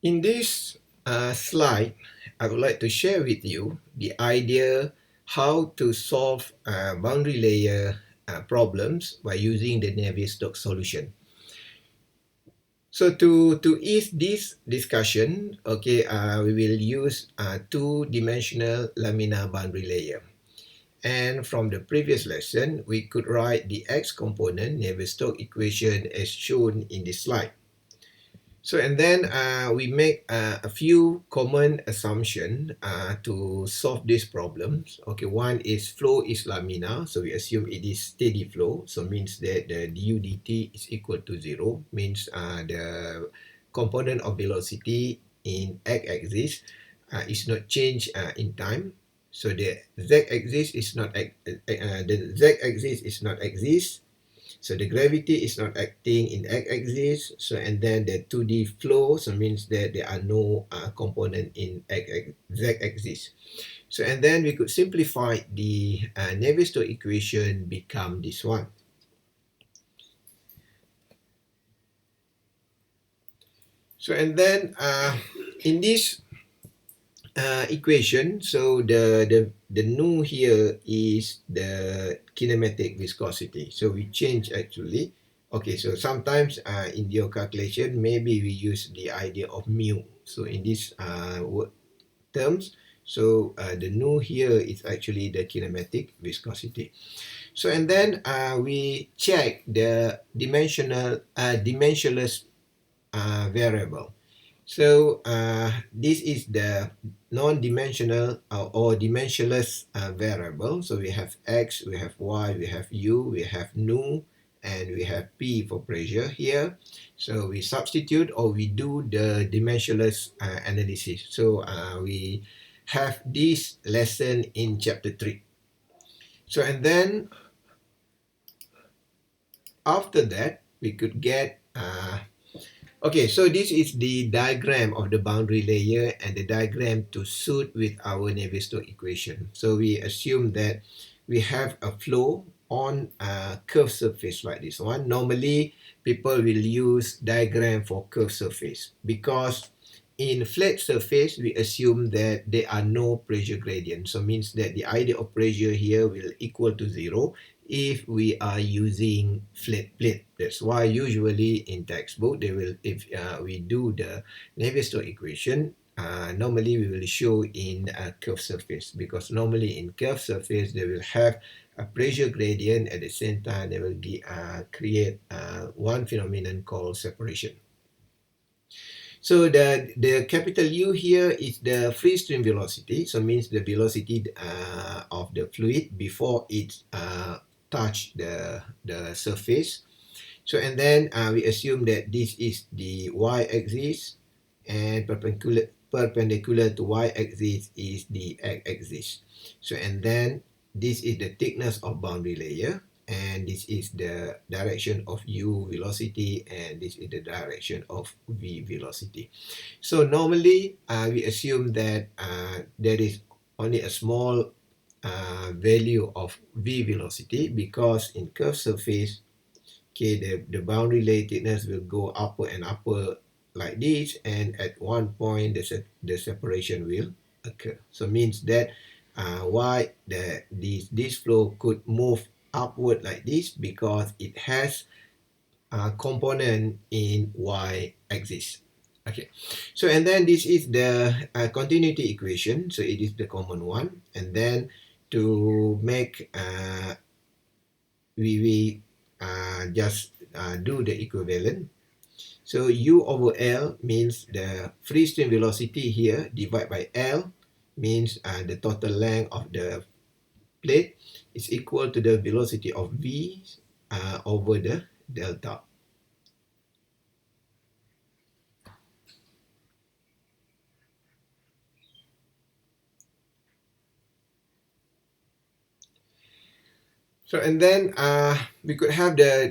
In this slide, I would like to share with you the idea how to solve boundary layer problems by using the Navier Stokes solution. So to ease this discussion, okay, we will use two-dimensional laminar boundary layer. And from the previous lesson, we could write the x component Navier Stokes equation as shown in this slide. So and then we make a few common assumptions to solve these problems. Okay, one is flow is laminar, so we assume it is steady flow, so means that the du dt is equal to 0, means the component of velocity in x-axis is not changed in time. So the z-axis is not exist. So the gravity is not acting in x-axis. So and then the 2D flow, so means that there are no component in z-axis. So and then we could simplify the Navier Stokes equation become this one. So and then in this equation, so the nu here is the kinematic viscosity. So we change actually. Okay, so sometimes in your calculation, maybe we use the idea of mu. So in this terms, so the nu here is actually the kinematic viscosity. So and then we check the dimensionless variable. So this is the non-dimensional or dimensionless variable. So we have x, we have y, we have u, we have nu, and we have p for pressure here. So we substitute or we do the dimensionless analysis. So we have this lesson in chapter 3. So and then after that, we could get okay, so this is the diagram of the boundary layer and the diagram to suit with our Navier Stokes equation. So we assume that we have a flow on a curved surface like this one. Normally, people will use diagram for curved surface because in flat surface, we assume that there are no pressure gradient. So means that the idea of pressure here will equal to 0 if we are using flat plate. That's why usually in textbook, they will, if we do the Navier Stokes equation, normally we will show in a curved surface, because normally in curved surface, they will have a pressure gradient. At the same time, they will create one phenomenon called separation. So the capital U here is the free stream velocity. So means the velocity of the fluid before it touch the surface. So and then we assume that this is the y-axis and perpendicular to y-axis is the x-axis. So and then this is the thickness of boundary layer, and this is the direction of u velocity, and this is the direction of v velocity. So normally we assume that there is only a small value of v velocity, because in curved surface, okay, the boundary layer thickness will go upper and upper like this, and at one point the separation will occur. So means that why this flow could move upward like this, because it has a component in y-axis. Okay, so and then this is the continuity equation, so it is the common one, and then to make we just do the equivalent. So u over L means the free stream velocity here divided by L means the total length of the plate is equal to the velocity of V over the delta. So and then we could have the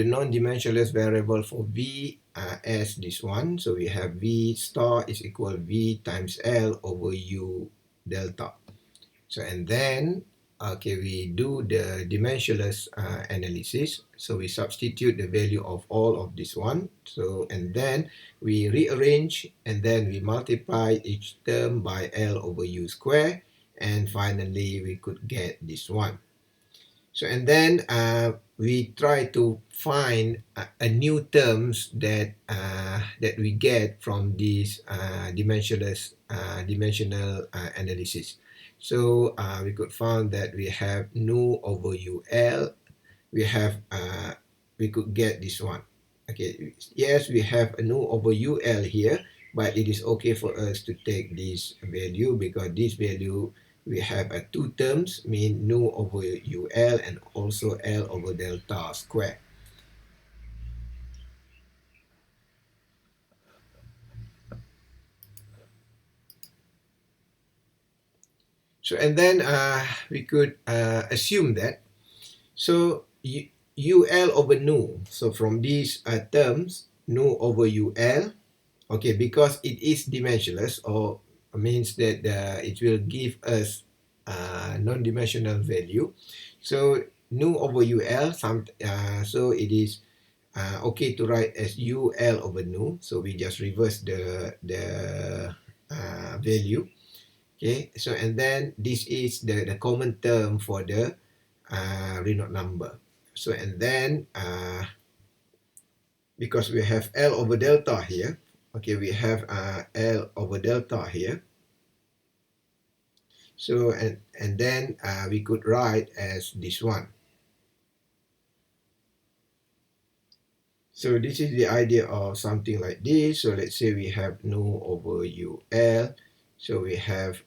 non-dimensionless variable for V as this one. So we have V star is equal V times L over U delta. So and then okay, we do the dimensionless analysis. So we substitute the value of all of this one. So, and then we rearrange, and then we multiply each term by L over U square. And finally, we could get this one. So, and then we try to find a new terms that we get from this dimensional analysis. So we could find that we have nu over UL. We could get this one. Okay, yes, we have a nu over UL here, but it is okay for us to take this value because this value we have two terms, mean nu over UL and also L over delta square. So, and then we could assume that, so UL over nu, so from these terms, nu over UL, okay, because it is dimensionless, or means that it will give us non-dimensional value. So nu over UL, so it is okay to write as UL over nu. So we just reverse the value. Okay, so and then this is the common term for the Reynolds number. So and then because we have L over delta here, okay, we have L over delta here. So and then we could write as this one. So this is the idea of something like this. So let's say we have nu over UL. So we have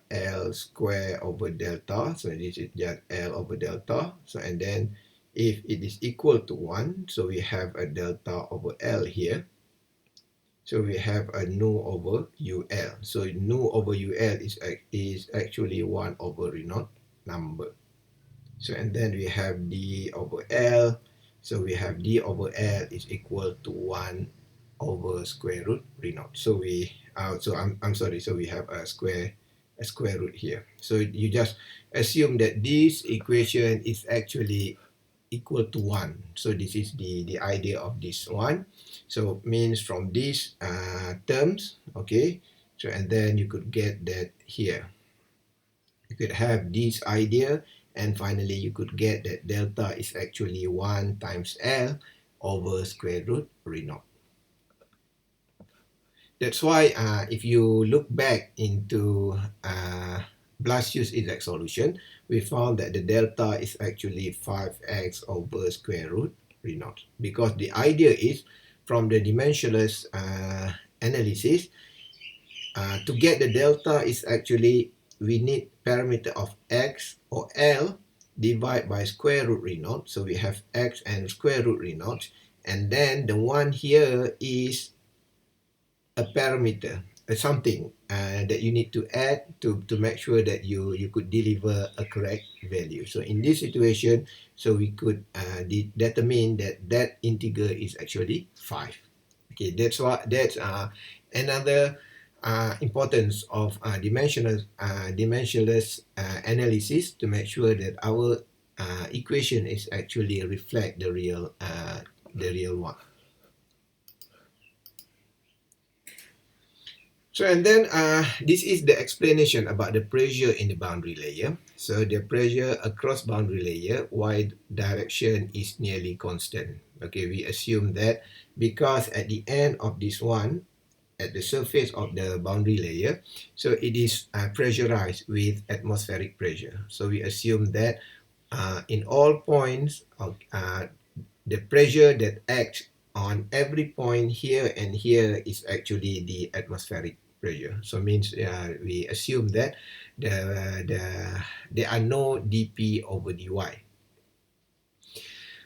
L square over delta. So this is just L over delta. So and then if it is equal to 1, so we have a delta over L here. So we have a nu over UL. So nu over UL is actually 1 over Reynolds number. So and then we have D over L. So we have D over L is equal to 1 over square root Reynolds. So we I'm sorry. So we have a square root here. So you just assume that this equation is actually equal to 1. So this is the idea of this one. So means from these terms, okay. So and then you could get that here. You could have this idea, and finally you could get that delta is actually 1 times L over square root Reynolds. That's why if you look back into Blasto's exact solution, we found that the delta is actually 5x over square root Reynolds, because the idea is from the dimensionless analysis, to get the delta is actually we need parameter of x or L divided by square root Reynolds. So we have x and square root Reynolds, and then the one here is a parameter, something that you need to add to make sure that you could deliver a correct value. So in this situation, so we could determine that integer is actually 5. Okay, that's another importance of dimensionless analysis, to make sure that our equation is actually reflect the real one. So and then this is the explanation about the pressure in the boundary layer. So the pressure across boundary layer, y direction is nearly constant. Okay, we assume that because at the end of this one, at the surface of the boundary layer, so it is pressurized with atmospheric pressure. So we assume that in all points, the pressure that acts on every point here and here is actually the atmospheric pressure. So means we assume that there are no dP over dy.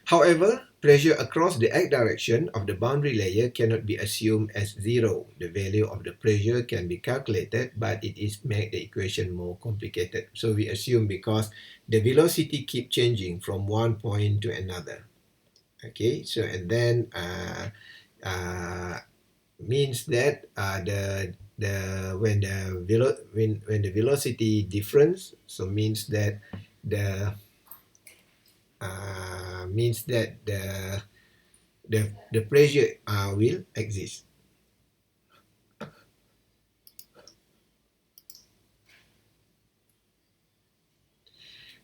However, pressure across the x direction of the boundary layer cannot be assumed as 0. The value of the pressure can be calculated, but it is make the equation more complicated. So we assume because the velocity keep changing from one point to another. Okay, so and then means that when the velocity difference, so means that the the pressure will exist.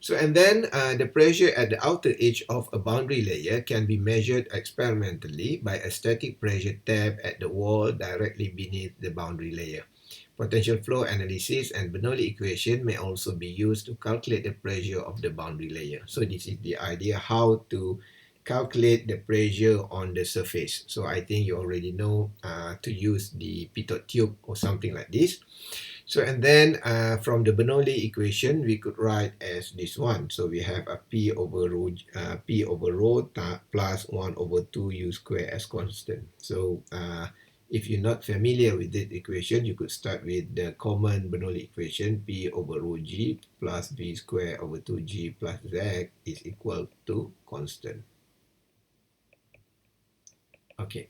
So, and then the pressure at the outer edge of a boundary layer can be measured experimentally by a static pressure tab at the wall directly beneath the boundary layer. Potential flow analysis and Bernoulli equation may also be used to calculate the pressure of the boundary layer. So this is the idea how to calculate the pressure on the surface. So I think you already know to use the pitot tube or something like this. So, and then from the Bernoulli equation, we could write as this one. So we have a P over rho plus 1 over 2 U square as constant. So if you're not familiar with this equation, you could start with the common Bernoulli equation, P over rho G plus V square over 2G plus Z is equal to constant. Okay.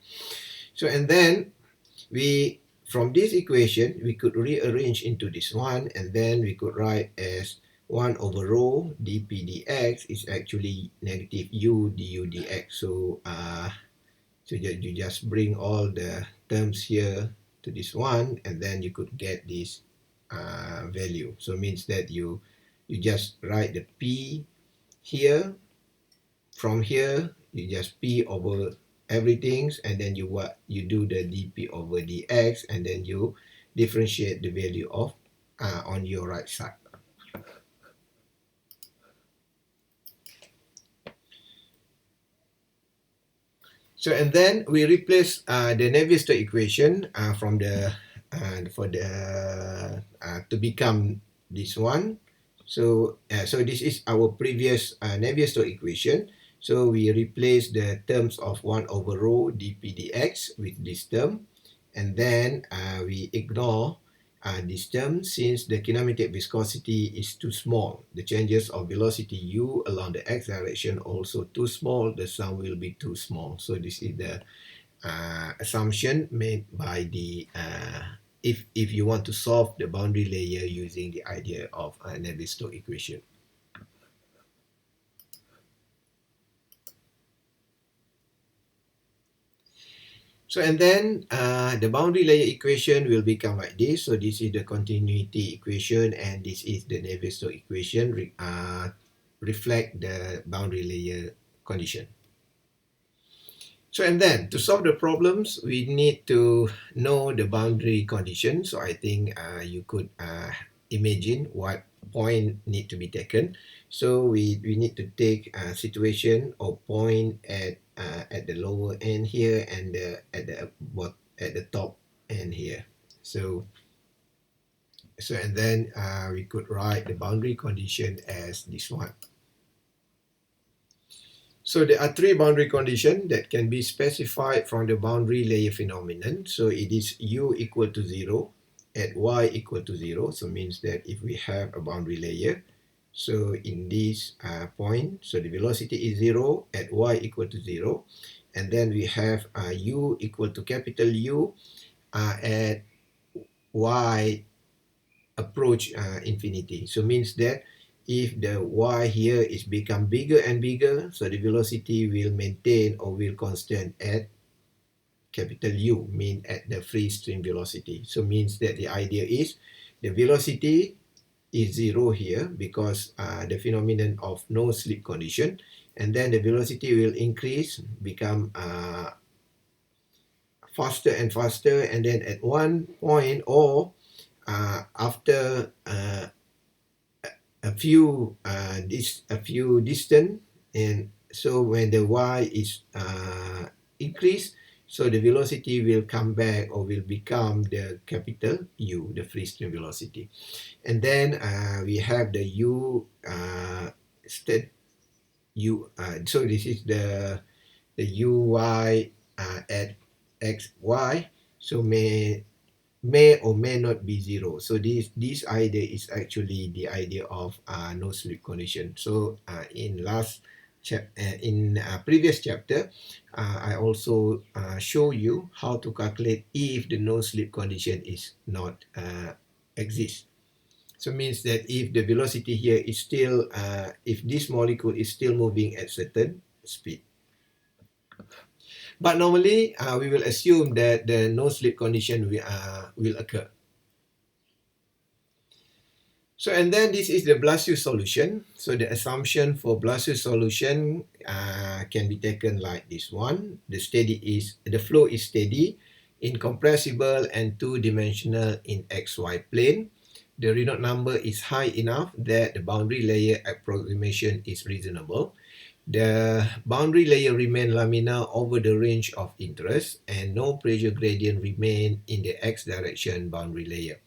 So, and then from this equation, we could rearrange into this one, and then we could write as 1 over rho dp dx is actually negative u du dx. So, so you just bring all the terms here to this one, and then you could get this value. So it means that you just write the p here. From here, you just p over everything, and then you do the dp over dx, and then you differentiate the value of on your right side. So, and then we replace the Navier Stokes equation from the to become this one. So so this is our previous Navier Stokes equation. So we replace the terms of 1 over rho dp dx with this term, and then we ignore this term since the kinematic viscosity is too small. The changes of velocity u along the x direction also too small. The sum will be too small. So this is the assumption made by the if you want to solve the boundary layer using the idea of Navier Stokes equation. So, and then the boundary layer equation will become like this. So this is the continuity equation, and this is the Navier Stokes equation reflect the boundary layer condition. So, and then to solve the problems, we need to know the boundary condition. So I think you could imagine what point need to be taken. So we need to take a situation or point at the lower end here and at the top end here. So and then we could write the boundary condition as this one. So there are three boundary conditions that can be specified from the boundary layer phenomenon. So it is u equal to 0 at y equal to 0. So means that if we have a boundary layer, so in this point, so the velocity is 0 at y equal to 0. And then we have u equal to capital U at y approach infinity. So means that if the y here is become bigger and bigger, so the velocity will maintain or will constant at capital U, mean at the free stream velocity. So means that the idea is the velocity is 0 here because the phenomenon of no slip condition, and then the velocity will increase, become faster and faster, and then at one point or after a few distance, and so when the y is increased, so the velocity will come back or will become the capital U, the free stream velocity. And then we have the U so this is the uy at xy, so may or may not be 0. So this idea is actually the idea of no slip condition. So in previous chapter, I also show you how to calculate if the no slip condition is not exist. So means that if the velocity here is still, if this molecule is still moving at certain speed. But normally, we will assume that the no-slip condition will occur. So, and then this is the Blasto solution. So the assumption for Blasto solution can be taken like this one. The flow is steady, incompressible, and two-dimensional in XY plane. The Reynolds number is high enough that the boundary layer approximation is reasonable. The boundary layer remain laminar over the range of interest, and no pressure gradient remain in the x direction boundary layer.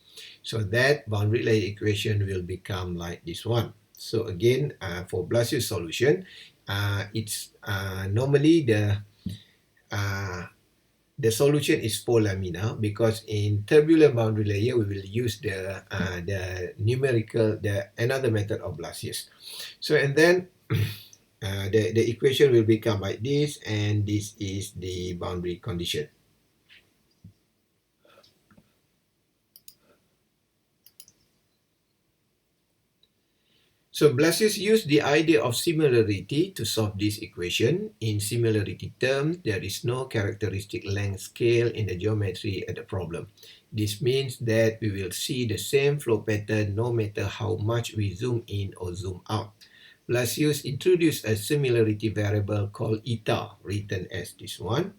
So that boundary layer equation will become like this one. So again, for Blasto solution, it's normally the solution is polaminar, because in turbulent boundary layer we will use the another method of Blasius. So and then the equation will become like this, and this is the boundary condition. So Blasius used the idea of similarity to solve this equation. In similarity terms, there is no characteristic length scale in the geometry of the problem. This means that we will see the same flow pattern no matter how much we zoom in or zoom out. Blasius introduced a similarity variable called eta, written as this one,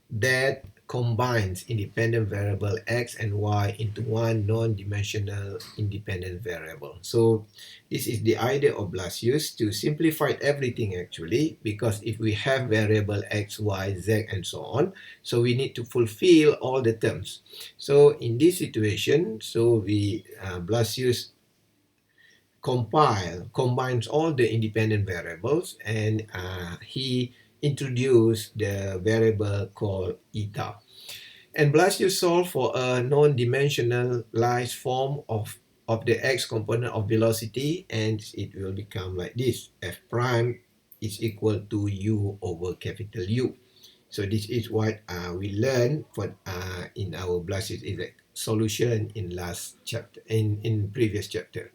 that combines independent variable x and y into one non-dimensional independent variable. So this is the idea of Blasius, to simplify everything actually, because if we have variable x, y, z, and so on, so we need to fulfill all the terms. So in this situation, so Blasius combines all the independent variables, and he introduced the variable called eta. And Blasius solved for a non-dimensionalized form of the x component of velocity, and it will become like this. F prime is equal to u over capital U. So this is what we learned in our Blasius solution in last chapter, in previous chapter.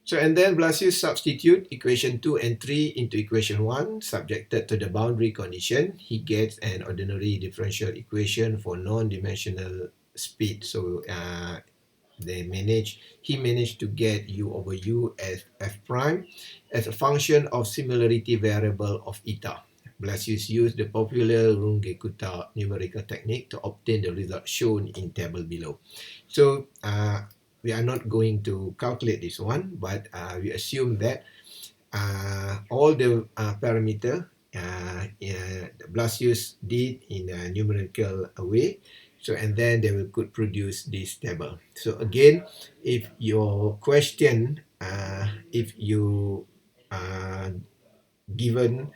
So and then Blasius substitute equation 2 and 3 into equation 1, subjected to the boundary condition. He gets an ordinary differential equation for non-dimensional speed. So he managed to get u over u as f prime as a function of similarity variable of eta. Blasius used the popular Runge-Kutta numerical technique to obtain the result shown in table below. So we are not going to calculate this one, but we assume that all the parameter Blasius did in a numerical way. So and then they could produce this table. So again, if your question, if you given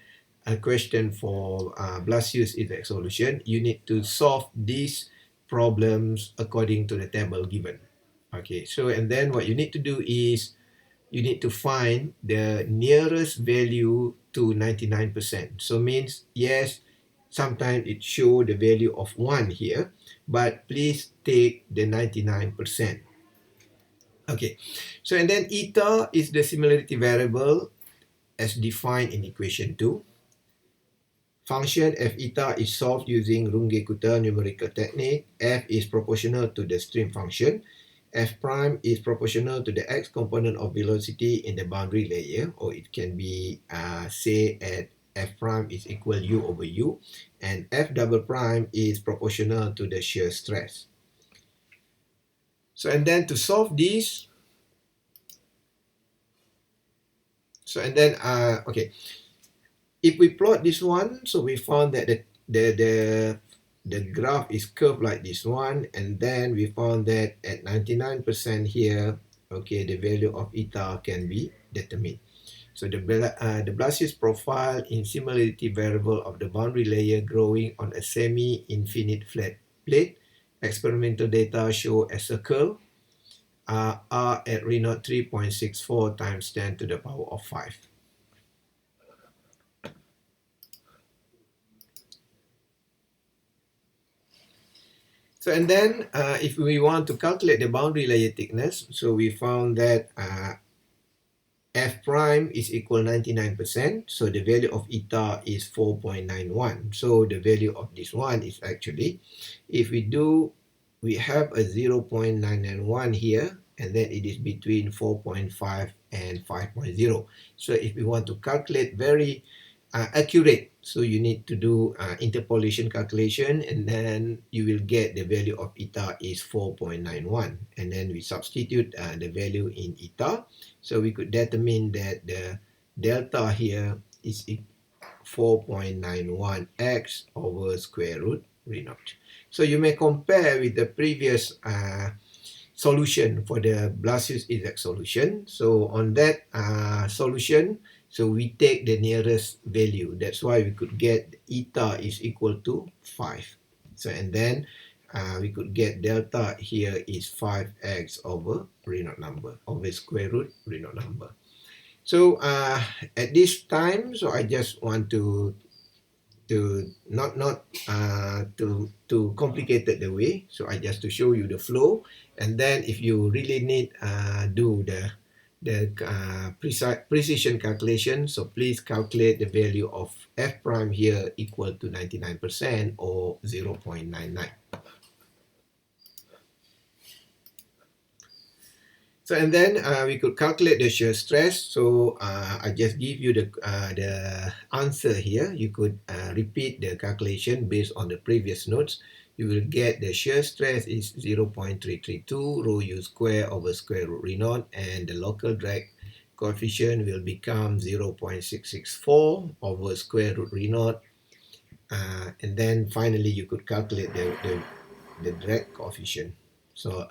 a question for Blasius exact solution, you need to solve these problems according to the table given. Okay, so and then what you need to do is you need to find the nearest value to 99%. So means, yes, sometimes it show the value of 1 here, but please take the 99%. Okay, so and then eta is the similarity variable as defined in equation 2. Function f eta is solved using Runge-Kutta numerical technique. F is proportional to the stream function. F prime is proportional to the x component of velocity in the boundary layer, or it can be say at f prime is equal u over u, and f double prime is proportional to the shear stress. So and then to solve this, so and then okay, if we plot this one, so we found that the graph is curved like this one, and then we found that at 99% here, okay, the value of eta can be determined. So the Blasius profile in similarity variable of the boundary layer growing on a semi-infinite flat plate. Experimental data show a circle are at Reynolds 3.64 times 10 to the power of 5. So and then if we want to calculate the boundary layer thickness, so we found that f prime is equal 99%, so the value of eta is 4.91. So the value of this one is actually, if we have a 0.991 here, and then it is between 4.5 and 5.0. So if we want to calculate very accurate, so you need to do interpolation calculation, and then you will get the value of eta is 4.91, and then we substitute the value in eta, so we could determine that the delta here is 4.91x over square root naught. So you may compare with the previous solution for the Blasto's exact solution. So on that solution, so we take the nearest value. That's why we could get eta is equal to 5. So and then we could get delta here is 5x over Reynolds number, over square root Reynolds number. So at this time, so I just want to not to complicate the way, so I just to show you the flow, and then if you really need do the precision calculation, so please calculate the value of f prime here equal to 99% or 0.99. So and then we could calculate the shear stress. So I just give you the answer here. You could repeat the calculation based on the previous notes. You will get the shear stress is 0.332 rho u square over square root re naught, and the local drag coefficient will become 0.664 over square root re naught. And then finally you could calculate the drag coefficient. So